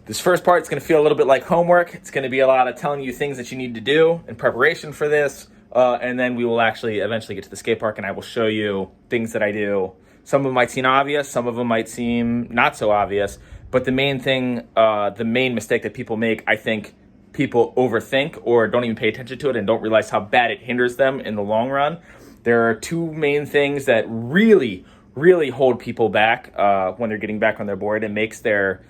This first part is going to feel a little bit like homework. It's going to be a lot of telling you things that you need to do in preparation for this. And then we will actually eventually get to the skate park and I will show you things that I do. Some of them might seem obvious. Some of them might seem not so obvious. But the main thing, the main mistake that people make, I think people overthink or don't even pay attention to it and don't realize how bad it hinders them in the long run. There are two main things that really hold people back when they're getting back on their board. It makes their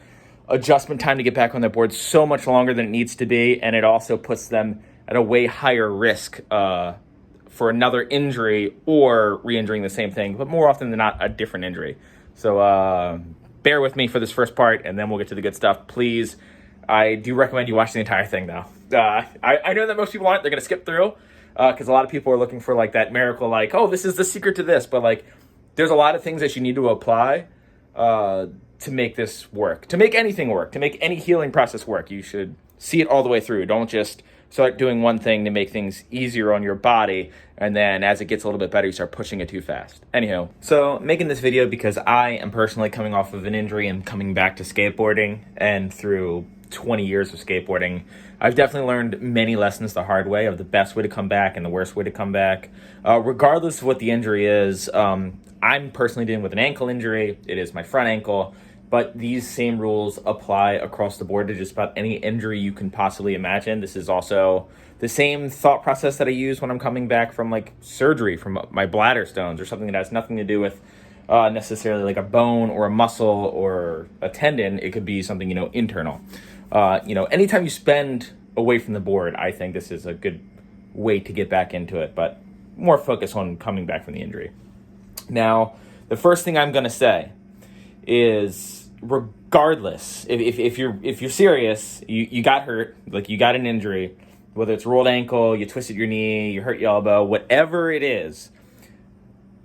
adjustment time to get back on their board so much longer than it needs to be, and it also puts them at a way higher risk for another injury or re-injuring the same thing, but more often than not, a different injury. So bear with me for this first part, and then we'll get to the good stuff. Please, I do recommend you watch the entire thing, though. I know that most people aren't. They're going to skip through because a lot of people are looking for like that miracle, like, oh, this is the secret to this, but like there's a lot of things that you need to apply to make this work, to make anything work, to make any healing process work. You should see it all the way through. Don't just start doing one thing to make things easier on your body, and then as it gets a little bit better, you start pushing it too fast. Anywho, so making this video because I am personally coming off of an injury and coming back to skateboarding, and through 20 years of skateboarding, I've definitely learned many lessons the hard way of the best way to come back and the worst way to come back. Regardless of what the injury is, I'm personally dealing with an ankle injury. It is my front ankle. But these same rules apply across the board to just about any injury you can possibly imagine. This is also the same thought process that I use when I'm coming back from like surgery, from my bladder stones or something that has nothing to do with necessarily like a bone or a muscle or a tendon. It could be something, internal. Anytime you spend away from the board, I think this is a good way to get back into it, but more focus on coming back from the injury. Now, the first thing I'm going to say is, regardless, if you're serious, you got hurt, like you got an injury, whether it's rolled ankle, you twisted your knee, you hurt your elbow, whatever it is,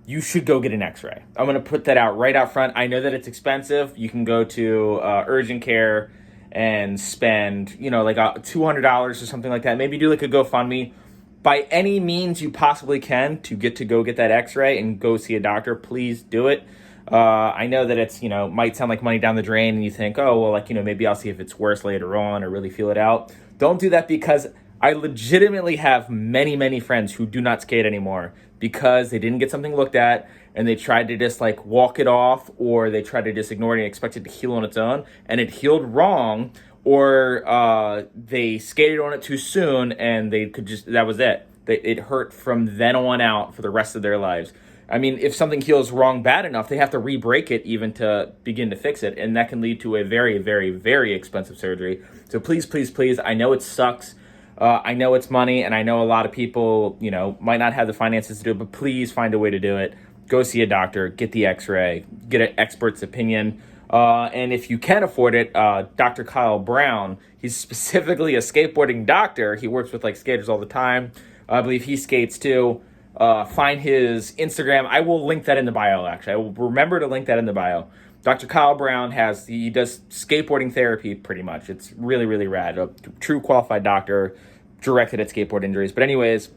you should go get an x-ray. I'm going to put that out right out front. I know that it's expensive. You can go to urgent care and spend, like $200 or something like that. Maybe do like a GoFundMe. By any means you possibly can to go get that x-ray and go see a doctor, please do it. I know that it's, might sound like money down the drain and you think, oh, well, maybe I'll see if it's worse later on or really feel it out. Don't do that, because I legitimately have many, many friends who do not skate anymore because they didn't get something looked at and they tried to just like walk it off, or they tried to just ignore it and expect it to heal on its own, and it healed wrong, or they skated on it too soon and that was it. It hurt from then on out for the rest of their lives. I mean, if something heals wrong bad enough, they have to re-break it even to begin to fix it. And that can lead to a very, very, very expensive surgery. So please, please, please, I know it sucks. I know it's money, and I know a lot of people, might not have the finances to do it, but please find a way to do it. Go see a doctor, get the x-ray, get an expert's opinion. And if you can afford it, Dr. Kyle Brown, he's specifically a skateboarding doctor. He works with like skaters all the time. I believe he skates too. Find his Instagram. I will link that in the bio, actually. I will remember to link that in the bio. Dr. Kyle Brown he does skateboarding therapy pretty much. It's really, really rad. A true qualified doctor directed at skateboard injuries. But anyways,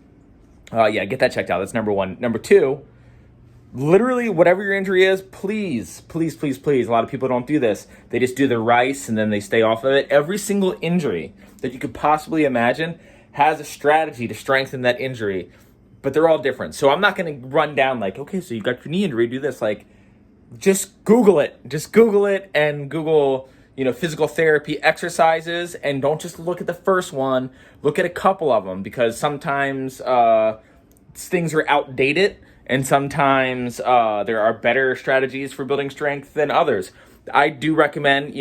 get that checked out. That's number one. Number two, literally whatever your injury is, please, please, please, please. A lot of people don't do this. They just do the rice and then they stay off of it. Every single injury that you could possibly imagine has a strategy to strengthen that injury, but they're all different. So I'm not going to run down like, okay, so you got your knee injury, do this. Like, just Google it. Just Google it and Google, physical therapy exercises, and don't just look at the first one. Look at a couple of them, because sometimes things are outdated, and sometimes there are better strategies for building strength than others. I do recommend,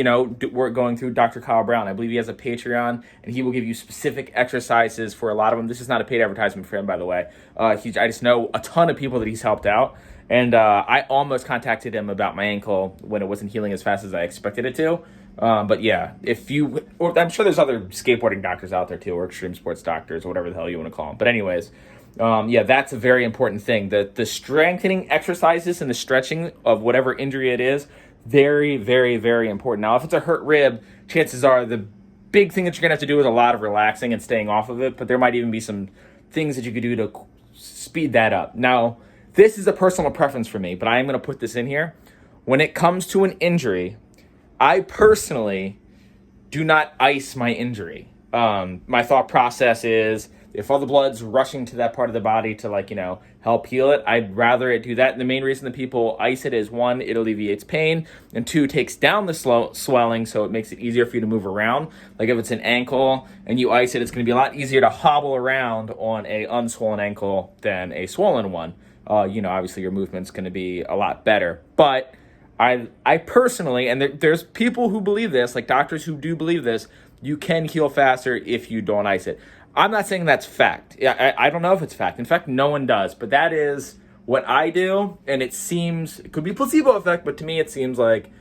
we're going through Dr. Kyle Brown. I believe he has a Patreon, and he will give you specific exercises for a lot of them. This is not a paid advertisement for him, by the way. I just know a ton of people that he's helped out, and I almost contacted him about my ankle when it wasn't healing as fast as I expected it to. But yeah, I'm sure there's other skateboarding doctors out there too, or extreme sports doctors, or whatever the hell you want to call them. But anyways, that's a very important thing. The strengthening exercises and the stretching of whatever injury it is, very, very, very important. Now, if it's a hurt rib, chances are the big thing that you're going to have to do is a lot of relaxing and staying off of it, but there might even be some things that you could do to speed that up. Now, this is a personal preference for me, but I am going to put this in here. When it comes to an injury, I personally do not ice my injury. My thought process is, if all the blood's rushing to that part of the body to, like, help heal it, I'd rather it do that. And the main reason that people ice it is, one, it alleviates pain, and two, takes down the swelling, so it makes it easier for you to move around. Like if it's an ankle and you ice it, it's going to be a lot easier to hobble around on a unswollen ankle than a swollen one. Obviously your movement's going to be a lot better. But I personally, and there's people who believe this, like doctors who do believe this, you can heal faster if you don't ice it. I'm not saying that's fact. I don't know if it's fact. In fact, no one does. But that is what I do, and it could be placebo effect, but to me it seems like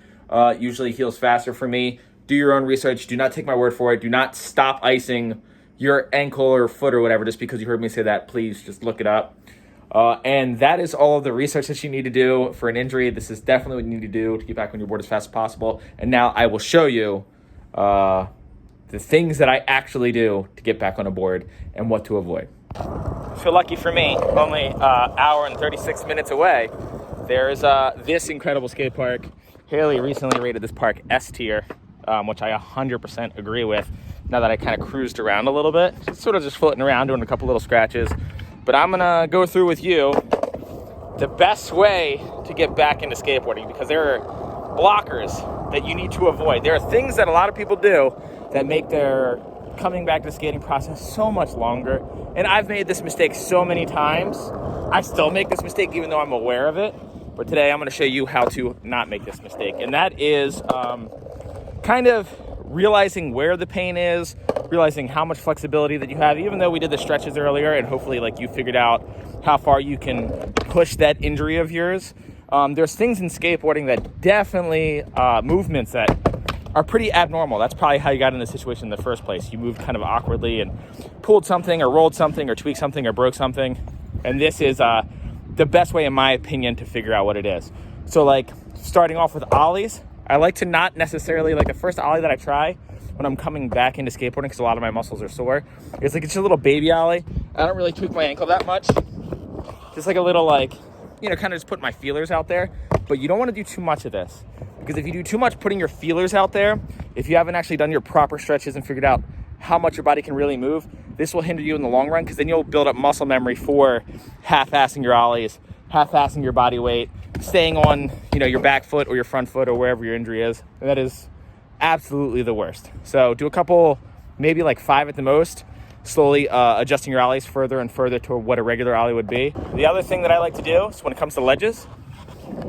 usually heals faster for me. Do your own research. Do not take my word for it. Do not stop icing your ankle or foot or whatever just because you heard me say that. Please just look it up. And that is all of the research that you need to do for an injury. This is definitely what you need to do to get back on your board as fast as possible. And now I will show you the things that I actually do to get back on a board and what to avoid. So lucky for me, only an hour and 36 minutes away, there's this incredible skate park. Haley recently rated this park S tier, which I 100% agree with. Now that I kind of cruised around a little bit, sort of just floating around, doing a couple little scratches. But I'm gonna go through with you the best way to get back into skateboarding, because there are blockers that you need to avoid. There are things that a lot of people do that make their coming back to the skating process so much longer. And I've made this mistake so many times. I still make this mistake even though I'm aware of it. But today I'm going to show you how to not make this mistake. And that is kind of realizing where the pain is, realizing how much flexibility that you have, even though we did the stretches earlier and hopefully like you figured out how far you can push that injury of yours. There's things in skateboarding that definitely, movements that are pretty abnormal. That's probably how you got in this situation in the first place. You moved kind of awkwardly and pulled something or rolled something or tweaked something or broke something. And this is the best way, in my opinion, to figure out what it is. So like starting off with ollies, I like to not necessarily, like the first ollie that I try when I'm coming back into skateboarding, because a lot of my muscles are sore, it's just a little baby ollie. I don't really tweak my ankle that much. Just like a little kind of just put my feelers out there. But you don't want to do too much of this, because if you do too much putting your feelers out there, if you haven't actually done your proper stretches and figured out how much your body can really move, this will hinder you in the long run, because then you'll build up muscle memory for half-assing your ollies, half-assing your body weight, staying on your back foot or your front foot or wherever your injury is. And that is absolutely the worst. So do a couple, maybe like 5 at the most, slowly adjusting your ollies further and further to what a regular ollie would be. The other thing that I like to do is when it comes to ledges,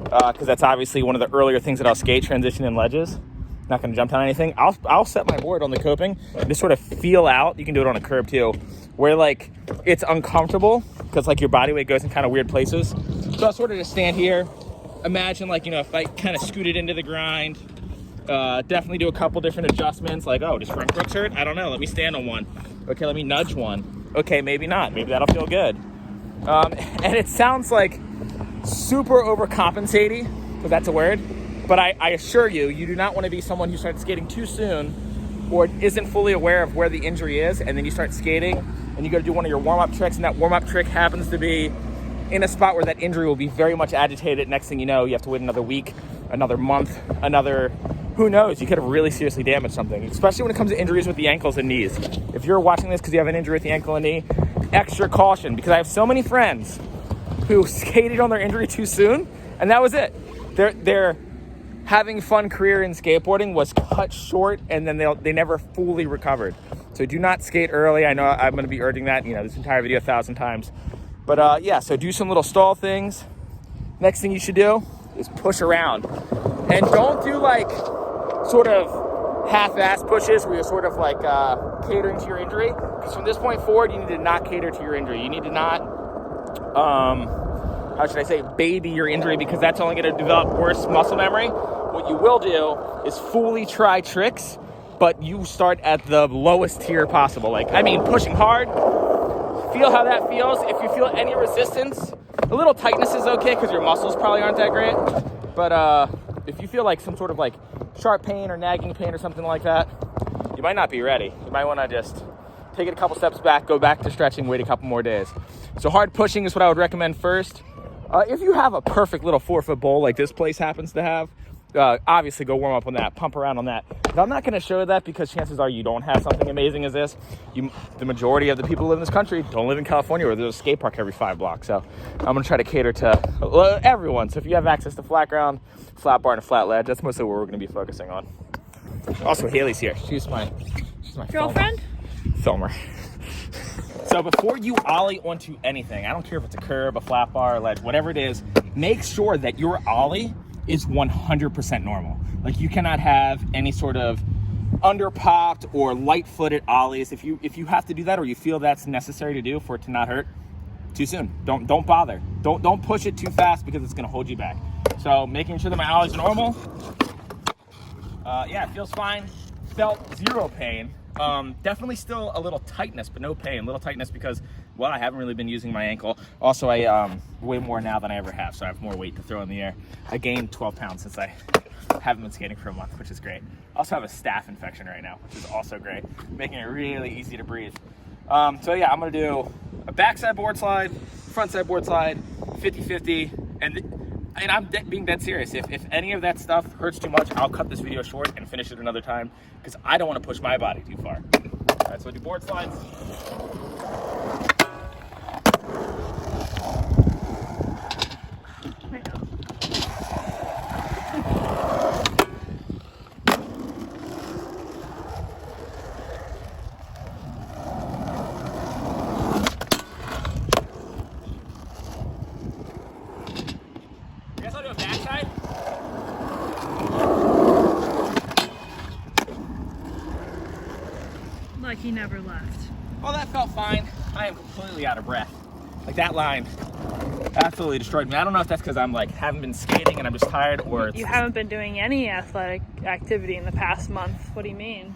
because that's obviously one of the earlier things that I'll skate, transition in ledges. Not going to jump down anything. I'll set my board on the coping and just sort of feel out. You can do it on a curb too, where like it's uncomfortable because like your body weight goes in kind of weird places. So I'll sort of just stand here. Imagine like, if I kind of scooted into the grind, definitely do a couple different adjustments. Like, oh, does front crooks hurt? I don't know. Let me stand on one. Okay, let me nudge one. Okay, maybe not. Maybe that'll feel good. And it sounds like super overcompensating, because that's a word. But I assure you, you do not want to be someone who starts skating too soon or isn't fully aware of where the injury is, and then you start skating and you go to do one of your warm-up tricks, and that warm-up trick happens to be in a spot where that injury will be very much agitated. Next thing you know, you have to wait another week, another month, who knows, you could have really seriously damaged something, especially when it comes to injuries with the ankles and knees. If you're watching this because you have an injury with the ankle and knee, extra caution, because I have so many friends who skated on their injury too soon, and that was it. Their having fun career in skateboarding was cut short, and then they never fully recovered. So do not skate early. I know I'm going to be urging that, this entire video 1,000 times. But yeah, so do some little stall things. Next thing you should do is push around. And don't do like sort of half-ass pushes where you're sort of like catering to your injury. Because from this point forward, you need to not cater to your injury. You need to not, how should I say, baby your injury, because that's only going to develop worse muscle memory. What you will do is fully try tricks, but you start at the lowest tier possible. Pushing hard. Feel how that feels. If you feel any resistance, a little tightness is okay because your muscles probably aren't that great. But if you feel like some sort of like sharp pain or nagging pain or something like that, you might not be ready. You might want to just take it a couple steps back, go back to stretching, wait a couple more days. So hard pushing is what I would recommend first. If you have a perfect little 4-foot bowl like this place happens to have, obviously go warm up on that, pump around on that. But I'm not going to show that because chances are you don't have something amazing as this. The majority of the people who live in this country don't live in California where there's a skate park every 5 blocks. So I'm going to try to cater to everyone. So if you have access to flat ground, flat bar, and a flat ledge, that's mostly what we're going to be focusing on. Also, Haley's here. She's my girlfriend? Filmer. So before you ollie onto anything, I don't care if it's a curb, a flat bar, a ledge, whatever it is, make sure that your ollie is 100% normal. Like, you cannot have any sort of under-popped or light-footed ollies. If you have to do that or you feel that's necessary to do for it to not hurt, too soon. Don't bother. Don't push it too fast because it's gonna hold you back. So making sure that my ollie's normal. Yeah, it feels fine. Felt zero pain. Definitely still a little tightness, but no pain. Little tightness because, well, I haven't really been using my ankle. Also, I way more now than I ever have, so I have more weight to throw in the air. I gained 12 pounds since I haven't been skating for a month, which is great. I also have a staph infection right now, which is also great, making it really easy to breathe. So yeah, I'm gonna do a backside board slide, frontside board slide, 50-50, and I'm being dead serious. If any of that stuff hurts too much, I'll cut this video short and finish it another time because I don't want to push my body too far. All right, so I do board slides. Like he never left. Well, that felt fine. I am completely out of breath. Like, that line absolutely destroyed me. I don't know if that's because I'm like haven't been skating and I'm just tired, or it's you haven't been doing any athletic activity in the past month. What do you mean?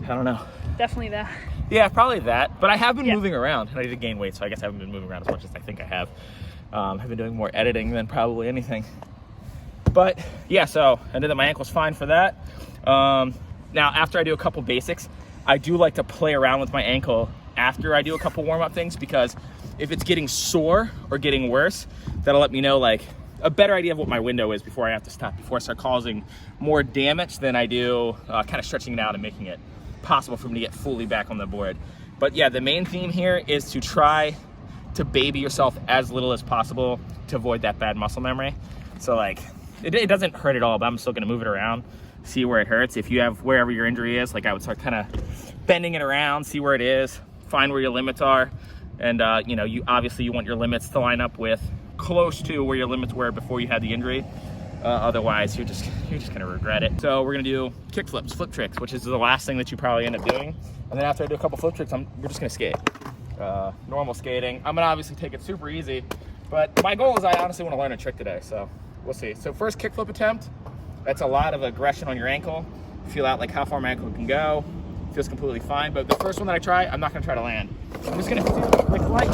I don't know. Definitely that. Yeah, probably that. But I have been moving around, and I did gain weight, so I guess I haven't been moving around as much as I think I have. I've been doing more editing than probably anything. But yeah, so I know that my ankle's fine for that. Now, after I do a couple basics, I do like to play around with my ankle after I do a couple warm-up things, because if it's getting sore or getting worse, that'll let me know like a better idea of what my window is before I have to stop, before I start causing more damage than I do kind of stretching it out and making it possible for me to get fully back on the board. But yeah, the main theme here is to try to baby yourself as little as possible to avoid that bad muscle memory. So like, it doesn't hurt at all, but I'm still gonna move it around, see where it hurts. If you have wherever your injury is, like I would start kind of bending it around, see where it is, find where your limits are. And you know, you obviously you want your limits to line up with close to where your limits were before you had the injury. Otherwise, you're just gonna regret it. So we're gonna do kick flips, flip tricks, which is the last thing that you probably end up doing. And then after I do a couple flip tricks, we're just gonna skate. Normal skating. I'm gonna obviously take it super easy, but my goal is I honestly want to learn a trick today. So we'll see. So first, kickflip attempt. That's a lot of aggression on your ankle. Feel out like how far my ankle can go. Feels completely fine, but the first one that I try, I'm not gonna try to land. I'm just gonna feel like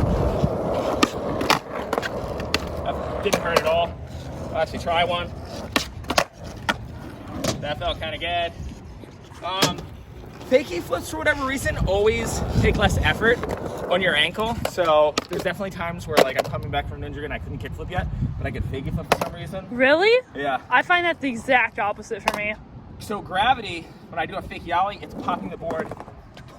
that didn't hurt at all. I'll actually try one. That felt kind of good. Fakie flips, for whatever reason, always take less effort on your ankle. So there's definitely times where like I'm coming back from an injury and I couldn't kickflip yet, but I could fakie flip for some reason. Really? Yeah. I find that the exact opposite for me. So gravity, when I do a fakie ollie, it's popping the board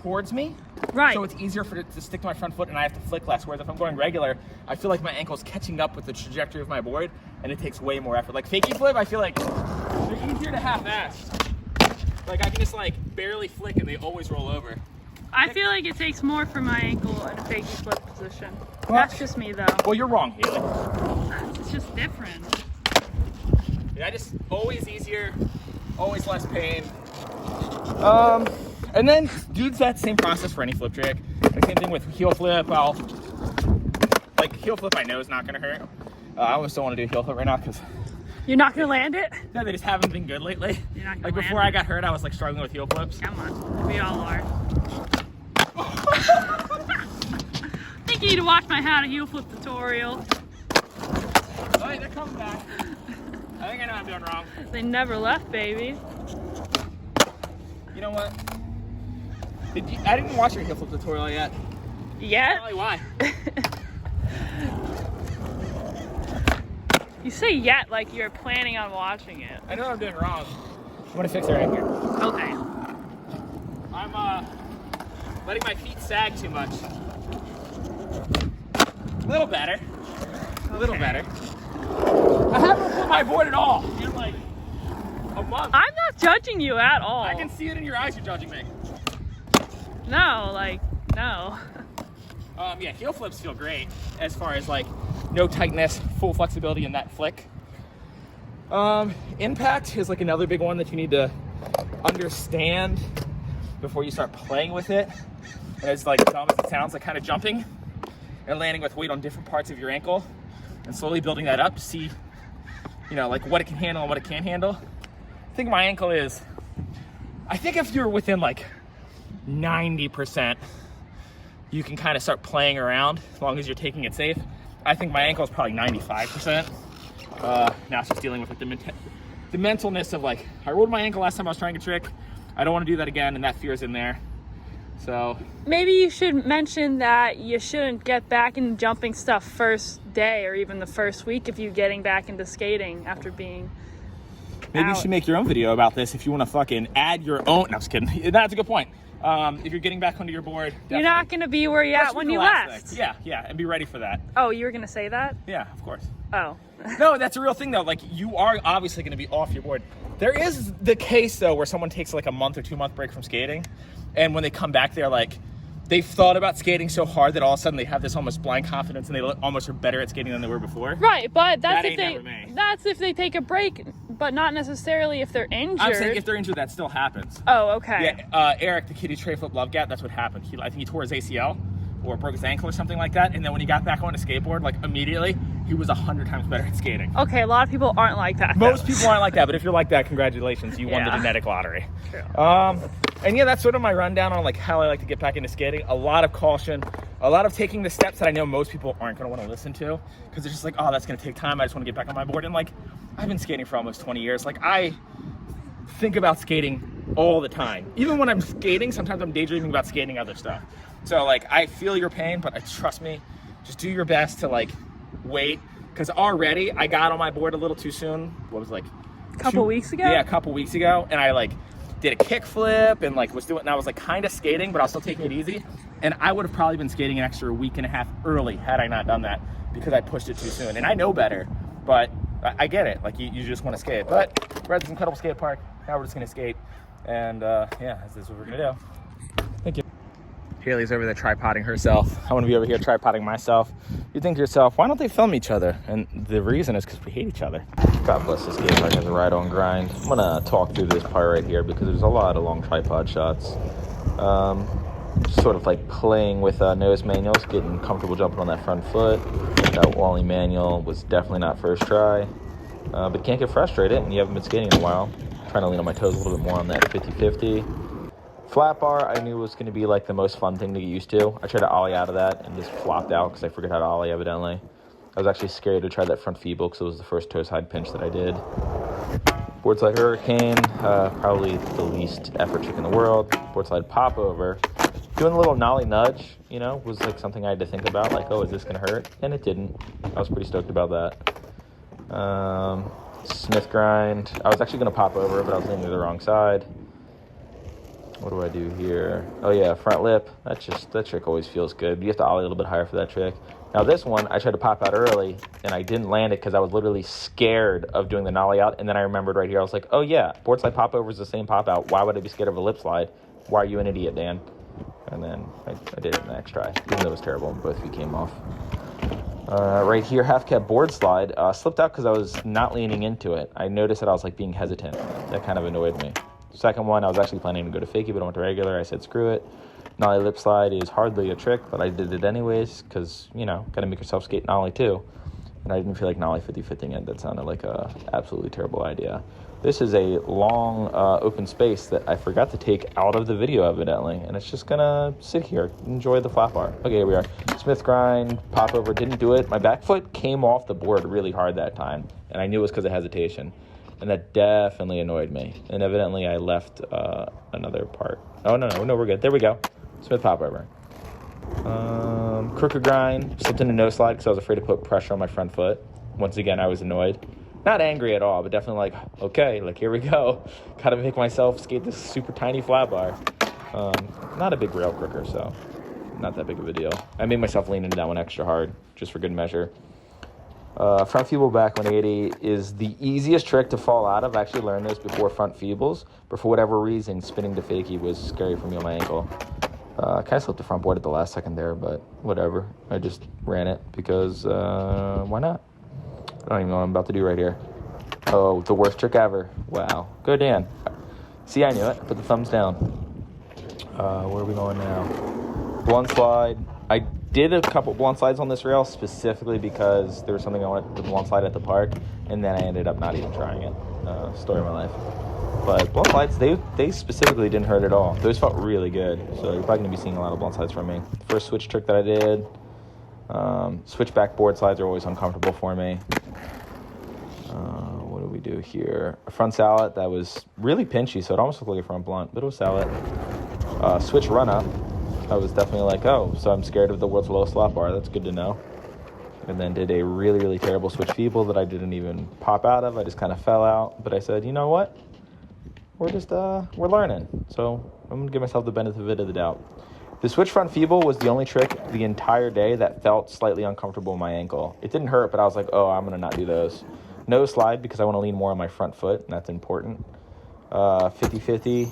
towards me. Right. So it's easier for it to stick to my front foot and I have to flick less. Whereas if I'm going regular, I feel like my ankle's catching up with the trajectory of my board and it takes way more effort. Like fakie flip, I feel like they're easier to half-ass. Like I can just like barely flick and they always roll over. I feel like it takes more for my ankle in a fakie flip position. That's just me though. Well, you're wrong, Haley. It's just different. Yeah, just always easier, always less pain. And then do that same process for any flip trick. The same thing with heel flip. Well, like heel flip I know is not gonna hurt. I almost don't want to do heel flip right now because you're not gonna land it? No, they just haven't been good lately. You're not gonna like before land I got hurt, I was like struggling with heel flips. Come on, we all are. I think you need to watch my how to heel flip tutorial. Oh, they're coming back. I think I know what I'm doing wrong. They never left, baby. You know what? I didn't watch your heel flip tutorial yet. Yet? Probably why. You say yet like you're planning on watching it. I know what I'm doing wrong. I'm gonna fix it right here. Okay. I'm letting my feet sag too much. A little better. A little better. I haven't put my board at all in like a month. I'm not judging you at all. I can see it in your eyes. You're judging me. No, like, no. Yeah, heel flips feel great as far as like no tightness, full flexibility in that flick. Impact is like another big one that you need to understand before you start playing with it. And it's like dumb as it sounds, like kind of jumping and landing with weight on different parts of your ankle and slowly building that up to see, you know, like what it can handle and what it can't handle. I think my ankle is, I think if you're within like 90%, you can kind of start playing around as long as you're taking it safe. I think my ankle is probably 95%. Now it's just dealing with like the mentalness of like, I rolled my ankle last time I was trying a trick. I don't want to do that again, and that fear's in there. So maybe you should mention that you shouldn't get back into jumping stuff first day or even the first week if you're getting back into skating after being maybe out. You should make your own video about this if you want to fucking add your own. No, I'm just kidding. That's a good point. If you're getting back onto your board, you're not going to be where you're at when you left. Yeah, and be ready for that. Oh, you were going to say that? Yeah, of course. Oh. No, that's a real thing though. Like, you are obviously going to be off your board. There is the case though where someone takes like a month or 2 month break from skating, and when they come back, they're like, they've thought about skating so hard that all of a sudden they have this almost blind confidence and they almost are better at skating than they were before. Right, but that's That if they take a break, but not necessarily if they're injured. I'm saying if they're injured, that still happens. Oh, okay. Yeah, Eric, the kid who tray flip love gat, that's what happened. I think he tore his ACL or broke his ankle or something like that, and then when he got back on a skateboard, like immediately, he was 100 times better at skating. Okay, a lot of people aren't like that. Most people aren't like that, but if you're like that, congratulations, you won the genetic lottery. True. And yeah, that's sort of my rundown on like how I like to get back into skating. A lot of caution, a lot of taking the steps that I know most people aren't going to want to listen to, because they're just like, oh, that's going to take time. I just want to get back on my board. And like, I've been skating for almost 20 years. Like, I think about skating all the time. Even when I'm skating, sometimes I'm daydreaming about skating other stuff. So like, I feel your pain, but trust me, just do your best to like wait, because already I got on my board a little too soon. What was it, like a couple weeks ago? Yeah, a couple weeks ago, and I like did a kickflip and like was doing, and I was like kind of skating, but I was still taking it easy. And I would have probably been skating an extra week and a half early had I not done that, because I pushed it too soon. And I know better, but I get it. Like, you just want to skate. But we're at this incredible skate park. Now we're just gonna skate, and yeah, this is what we're gonna do. Thank you. Haley's over there tripoding herself. I want to be over here tripoding myself. You think to yourself, why don't they film each other? And the reason is because we hate each other. God bless this skate park as a ride on grind. I'm gonna talk through this part right here because there's a lot of long tripod shots. Sort of like playing with nose manuals, getting comfortable jumping on that front foot. That Wally manual was definitely not first try. But can't get frustrated, and you haven't been skating in a while. Trying to lean on my toes a little bit more on that 50-50. Flat bar, I knew was going to be like the most fun thing to get used to. I tried to ollie out of that and just flopped out because I forgot how to ollie, evidently. I was actually scared to try that front feeble because it was the first toe side pinch that I did. Boardside hurricane, probably the least effort trick in the world. Boardside pop over. Doing a little nollie nudge, you know, was like something I had to think about. Like, oh, is this going to hurt? And it didn't. I was pretty stoked about that. Smith grind. I was actually going to pop over, but I was leaning to the wrong side. What do I do here? Oh yeah, front lip. That trick always feels good. You have to ollie a little bit higher for that trick. Now this one, I tried to pop out early, and I didn't land it because I was literally scared of doing the nollie out. And then I remembered right here, I was like, oh yeah, boardside pop over is the same pop out. Why would I be scared of a lip slide? Why are you an idiot, Dan? And then I did it in the next try, even though it was terrible and both feet came off. Right here, half cab board slide. Slipped out because I was not leaning into it. I noticed that I was like being hesitant. That kind of annoyed me. Second one, I was actually planning to go to fakie, but I went to regular. I said, screw it. Nollie lip slide is hardly a trick, but I did it anyways because, you know, got to make yourself skate nollie too. And I didn't feel like nollie 50-50ing it. That sounded like a absolutely terrible idea. This is a long open space that I forgot to take out of the video, evidently, and it's just going to sit here, enjoy the flat bar. Okay, here we are. Smith grind, pop over, didn't do it. My back foot came off the board really hard that time, and I knew it was because of hesitation. And that definitely annoyed me. And evidently I left another part. Oh, no, we're good. There we go. Smith pop over. Crooked grind. Slipped into no slide because I was afraid to put pressure on my front foot. once again, I was annoyed. Not angry at all, but definitely like, okay, like, here we go. Gotta make myself skate this super tiny flat bar. Not a big rail crooker, so not that big of a deal. I made myself lean into that one extra hard, just for good measure. Front feeble back 180 is the easiest trick to fall out of. I actually learned this before front feebles, but for whatever reason, spinning to fakie was scary for me on my ankle. I kind of slipped the front board at the last second there, but whatever. I just ran it because why not? I don't even know what I'm about to do right here. Oh, the worst trick ever. Wow. Go, Dan. See, I knew it. Put the thumbs down. Where are we going now? Blunt slide. I did a couple blunt slides on this rail specifically because there was something I wanted to blunt slide at the park, and then I ended up not even trying it. Story of my life. But blunt slides, they specifically didn't hurt at all. Those felt really good, so you're probably going to be seeing a lot of blunt slides from me. First switch trick that I did, switchback board slides are always uncomfortable for me. What do we do here? A front salad that was really pinchy, so it almost looked like a front blunt, but it was salad. Switch run up. I was definitely like, oh, so I'm scared of the world's lowest slot bar. That's good to know. And then did a really, really terrible switch feeble that I didn't even pop out of. I just kind of fell out. But I said, you know what? We're learning. So I'm going to give myself the benefit of the doubt. The switch front feeble was the only trick the entire day that felt slightly uncomfortable in my ankle. It didn't hurt, but I was like, oh, I'm going to not do those. No slide because I want to lean more on my front foot, and that's important. 50-50.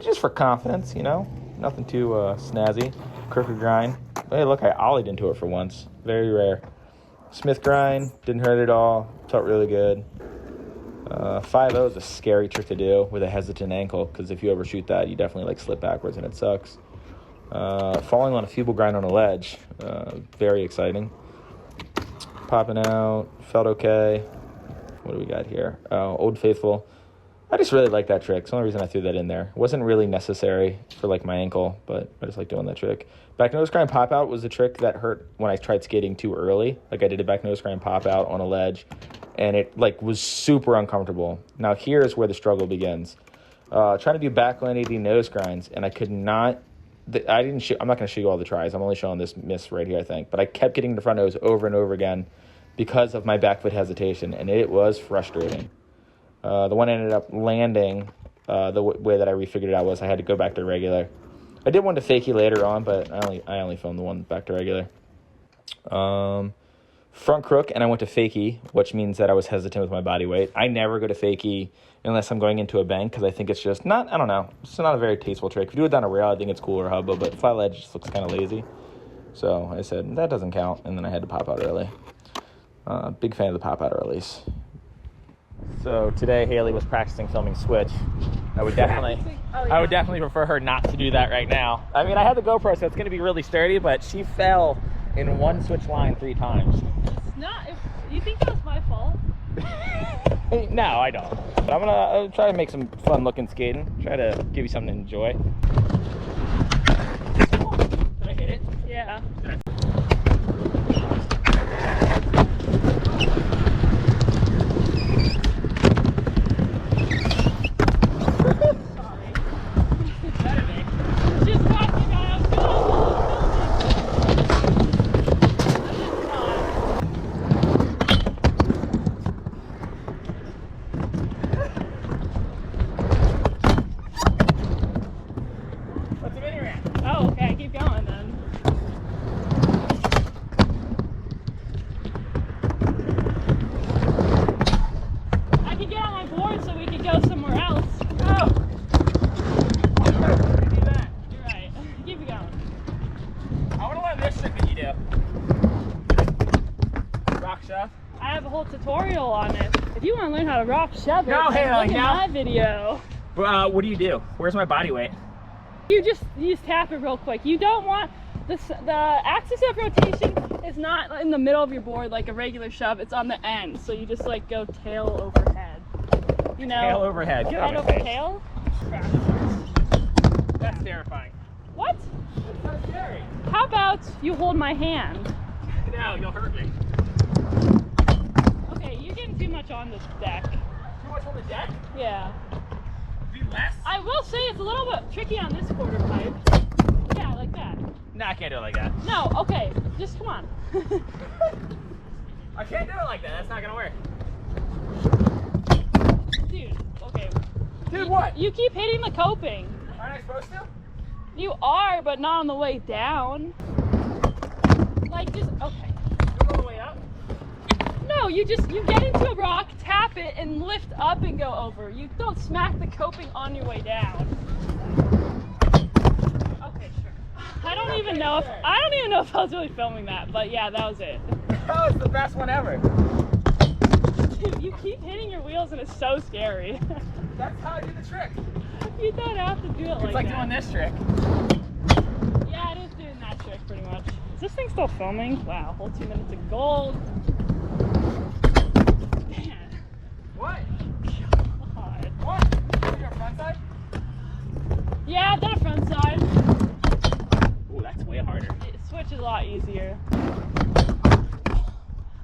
Just for confidence, you know? Nothing too snazzy. Crooked grind. Hey, look, I ollied into it for once. Very rare. Smith grind. Didn't hurt at all. Felt really good. 5-0 is a scary trick to do with a hesitant ankle, because if you overshoot that, you definitely like slip backwards and it sucks. Falling on a feeble grind on a ledge. Very exciting. Popping out. Felt okay. What do we got here? Old Faithful. I just really like that trick. It's the only reason I threw that in there. It wasn't really necessary for like my ankle, but I just like doing that trick. Back nose grind pop out was a trick that hurt when I tried skating too early. Like I did a back nose grind pop out on a ledge, and it like was super uncomfortable. Now here's where the struggle begins. Trying to do back 180 nose grinds, and I could not. I'm not going to show you all the tries. I'm only showing this miss right here, I think. But I kept getting the front nose over and over again because of my back foot hesitation, and it was frustrating. The one ended up landing, the way that I refigured it out was I had to go back to regular. I did one to fakie later on, but I only filmed the one back to regular. Front crook, and I went to fakie, which means that I was hesitant with my body weight. I never go to fakie unless I'm going into a bank, because I think it's just not, I don't know, it's not a very tasteful trick. If you do it down a rail, I think it's cool or hubba, but flat ledge just looks kind of lazy. So I said, that doesn't count, and then I had to pop out early. Big fan of the pop out earlies. So today Haley was practicing filming switch. I would definitely prefer her not to do that right now. I mean, I had the GoPro, so it's going to be really sturdy, but she fell in one switch line 3 times. It's not. You think that was my fault? No, I don't. But I'm gonna try to make some fun looking skating. Try to give you something to enjoy. Did I hit it? Yeah. Oh, okay, keep going then. I could get on my board so we could go somewhere else. Oh! Do that. You're right. Keep it going. I want to learn this trick that you do. Rock shove. I have a whole tutorial on it. If you want to learn how to rock shove it, No, then Haley, look no. at my video. What do you do? Where's my body weight? You just tap it real quick. You don't want the axis of rotation is not in the middle of your board like a regular shove. It's on the end, so you just like go tail overhead. You know, Tail overhead. Get head on over my face. tail. That's terrifying. What? That's so scary. How about you hold my hand? No, you'll hurt me. Okay, you're getting too much on this deck. Too much on the deck? Yeah. Be less? I will say it's a little bit tricky on this quarter pipe. Yeah, like that. No, I can't do it like that. No, okay, just come on. I can't do it like that. That's not gonna work. Dude, okay. Dude, what? You keep hitting the coping. Aren't I supposed to? You are, but not on the way down. Like, just, okay. Do it all the way up? No, you get into a rock, tap it, and lift up and go over. You don't smack the coping on your way down. Okay, sure. I don't even know if I was really filming that, but yeah, that was it. That was the best one ever. Dude, you keep hitting your wheels and it's so scary. That's how I do the trick. You don't have to do it It's like doing this trick. Yeah, it is doing that trick pretty much. Is this thing still filming? Wow, whole 2 minutes of gold. Man. What? God. What? Is your front side? Yeah, I've done a front side. Ooh, that's way harder. Switch is a lot easier.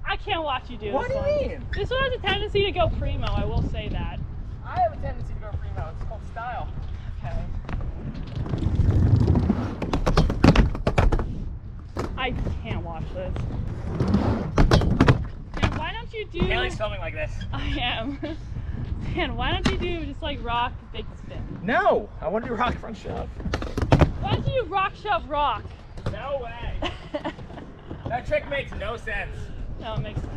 I can't watch you do this. What do you one. mean? This one has a tendency to go primo, I will say that. I have a tendency to go primo. It's called style. Okay. I can't watch this. Man, why don't you do... Haley's filming like this. I am. Man, why don't you do just like rock, big spin? No, I want to do rock front shove. Why don't you do rock, shove, rock? No way. That trick makes no sense. No, it makes sense.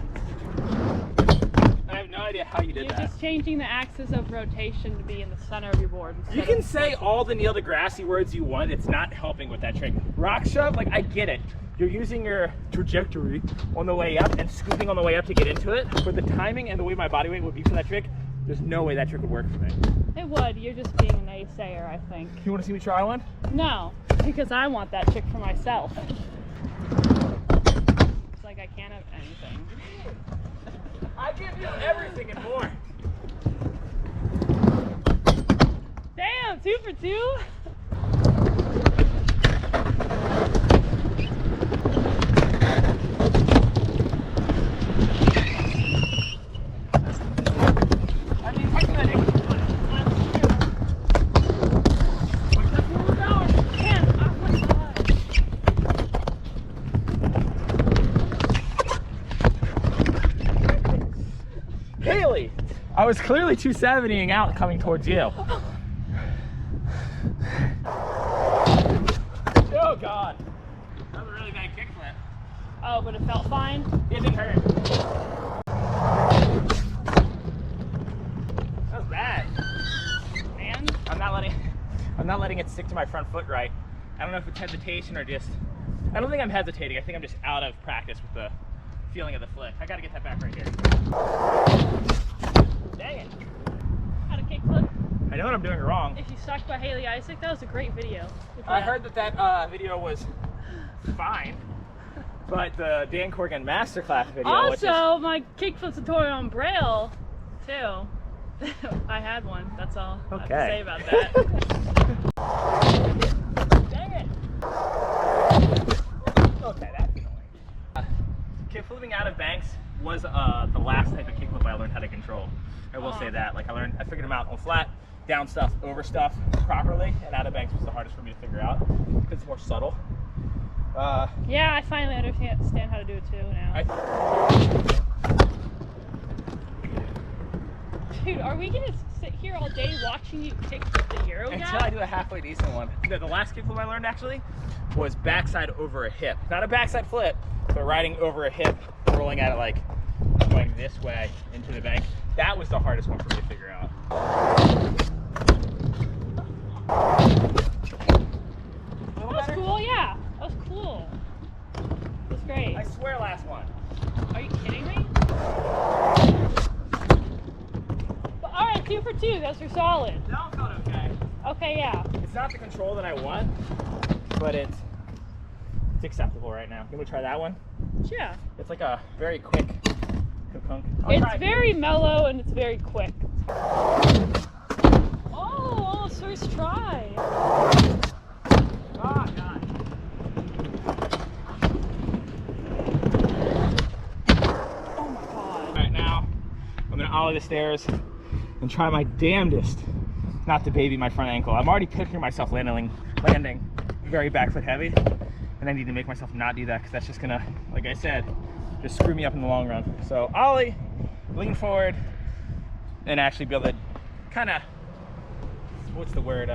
I have no idea how you did You're that. just changing the axis of rotation to be in the center of your board. You can say all the Neil deGrasse words you want. It's not helping with that trick. Rock shove, like I get it. You're using your trajectory on the way up and scooping on the way up to get into it. But the timing and the way my body weight would be for that trick, there's no way that trick would work for me. It would. You're just being a naysayer, I think. You want to see me try one? No, because I want that trick for myself. It's like I can't have anything. I give you everything and more. Damn, 2 for 2? Haley, I was clearly 270ing out coming towards you. Oh God. That was a really bad kickflip. Oh, but it felt fine? It didn't hurt. That was bad. Man. I'm not letting it stick to my front foot right. I don't know if it's hesitation or just, I don't think I'm hesitating. I think I'm just out of practice with the feeling of the flip. I gotta get that back right here. Dang it. How to kickflip? I know what I'm doing wrong. If You Suck by Haley Isaac, that was a great video. I heard that video was fine, but the Dan Corrigan masterclass video, Also, my kickflip tutorial on Braille, too. I had one, that's all I have to say about that. Dang it. Okay, that's annoying. Kickflipping out of banks was the last type of kickflip I learned how to control. I will say that. Like I figured them out on flat, down stuff, over stuff properly, and out of banks was the hardest for me to figure out because it's more subtle. Yeah, I finally understand how to do it too now. Dude, are we gonna sit here all day watching you kickflip the Euro gap? Until I do a halfway decent one. The last kickflip I learned actually was backside over a hip. Not a backside flip, but riding over a hip, rolling at it like going this way into the bank. That was the hardest one for me to figure out. That was cool, yeah. That was cool. That was great. I swear last one. Are you kidding me? But, all right, 2 for 2. Those are solid. That one felt okay. Okay, yeah. It's not the control that I want, but it's acceptable right now. You want to try that one? Yeah. It's like a very quick kunk. It's very mellow and it's very quick. Oh, first try. Oh, God. Oh my God. All right, now I'm gonna ollie the stairs and try my damnedest not to baby my front ankle. I'm already picturing myself landing very back foot heavy, and I need to make myself not do that because that's just gonna, like I said, just screw me up in the long run. So ollie, lean forward, and actually be able to kind of, what's the word?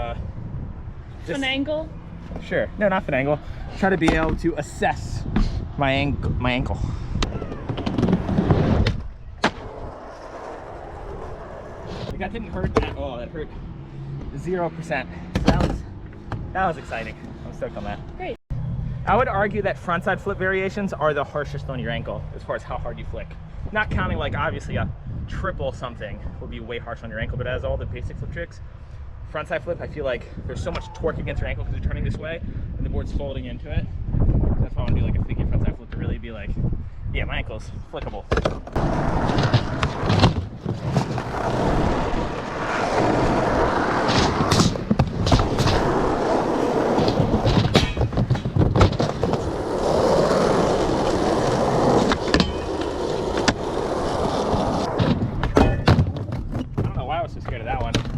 Finagle? Sure, no, not finagle. Try to be able to assess my ankle. Like that didn't hurt that. Oh, that hurt 0%. That was exciting. I'm stoked on that. Great. I would argue that frontside flip variations are the harshest on your ankle as far as how hard you flick. Not counting, like, obviously a triple something would be way harsh on your ankle, but as all the basic flip tricks, frontside flip, I feel like there's so much torque against your ankle because you're turning this way and the board's folding into it. That's why I want to do like a figure frontside flip to really be like, yeah, my ankle's flickable.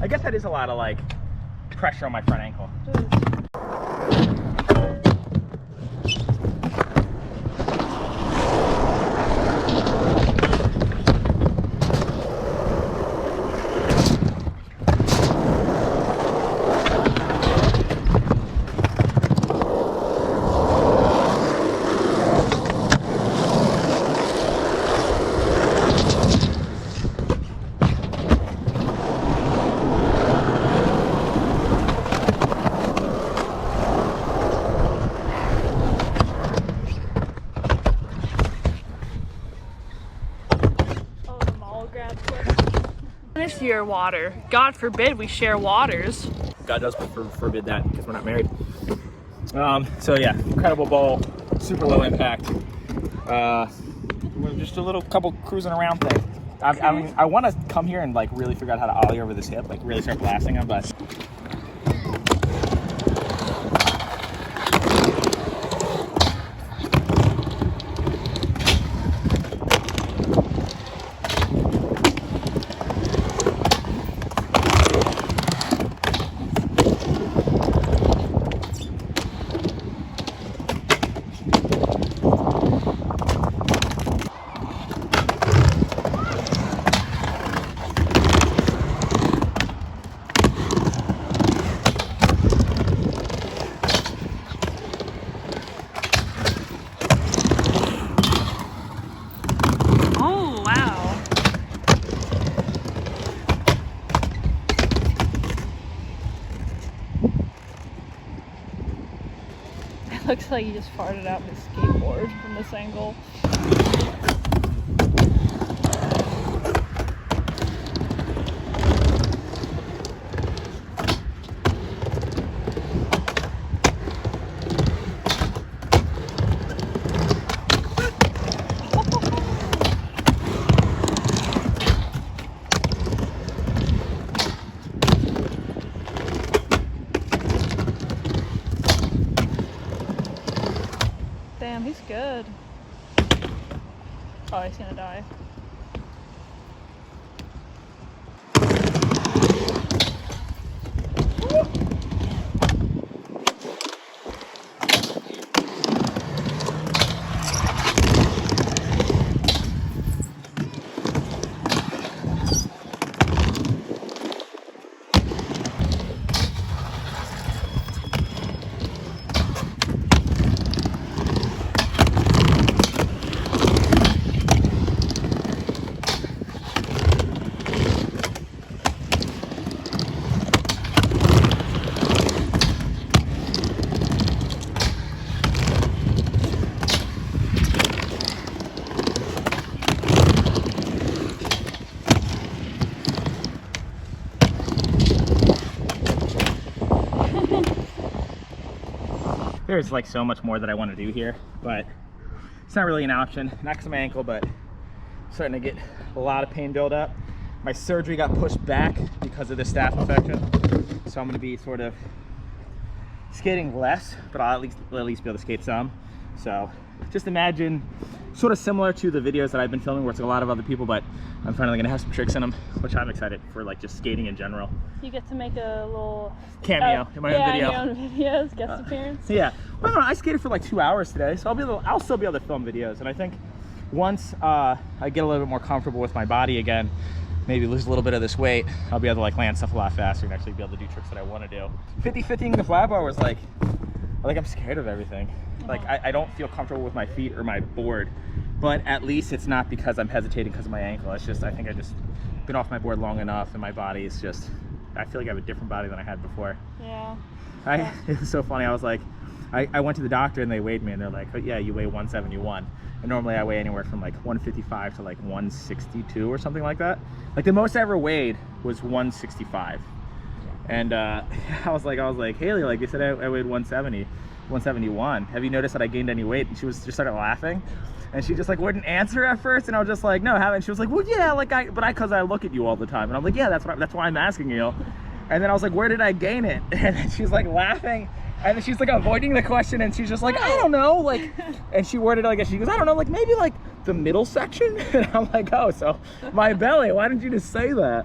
I guess that is a lot of like pressure on my front ankle. Your water. God forbid we share waters. God does forbid that because we're not married. So yeah, incredible bowl, super low impact. We're just a little couple cruising around thing. I mean, I want to come here and like really figure out how to ollie over this hip, like really start blasting them, but. Looks like he just farted out his skateboard from this angle. Damn, he's good. Oh, he's gonna die. There's like so much more that I want to do here, but it's not really an option. Not because of my ankle, but I'm starting to get a lot of pain build up. My surgery got pushed back because of the staph infection, so I'm going to be sort of skating less, but I'll at least be able to skate some. So just imagine sort of similar to the videos that I've been filming where it's a lot of other people, but I'm finally gonna have some tricks in them, which I'm excited for, like just skating in general. You get to make a little cameo in my own video. Yeah, your own videos, guest appearance. Yeah, well, I skated for like 2 hours today, so I'll still be able to film videos, and I think once I get a little bit more comfortable with my body again, maybe lose a little bit of this weight, I'll be able to like land stuff a lot faster and actually be able to do tricks that I want to do. 50-50ing the flat bar was like I'm scared of everything. Like I don't feel comfortable with my feet or my board, but at least it's not because I'm hesitating because of my ankle. It's just, I think I just been off my board long enough and my body is just, I feel like I have a different body than I had before. Yeah. It was so funny. I was like, I went to the doctor and they weighed me and they're like, oh, yeah, you weigh 171. And normally I weigh anywhere from like 155 to like 162 or something like that. Like the most I ever weighed was 165. And I was like, Haley, like you said I weighed 170, 171. Have you noticed that I gained any weight? And she just started laughing. And she just like wouldn't answer at first. And I was just like, no, haven't. She was like, well, yeah, like because I look at you all the time. And I'm like, yeah, that's why I'm asking you. And then I was like, where did I gain it? And then she's like laughing. And then she's like avoiding the question, and she's just like, I don't know, like, and she worded it like, she goes, I don't know, like maybe like the middle section. And I'm like, oh, so my belly, why didn't you just say that?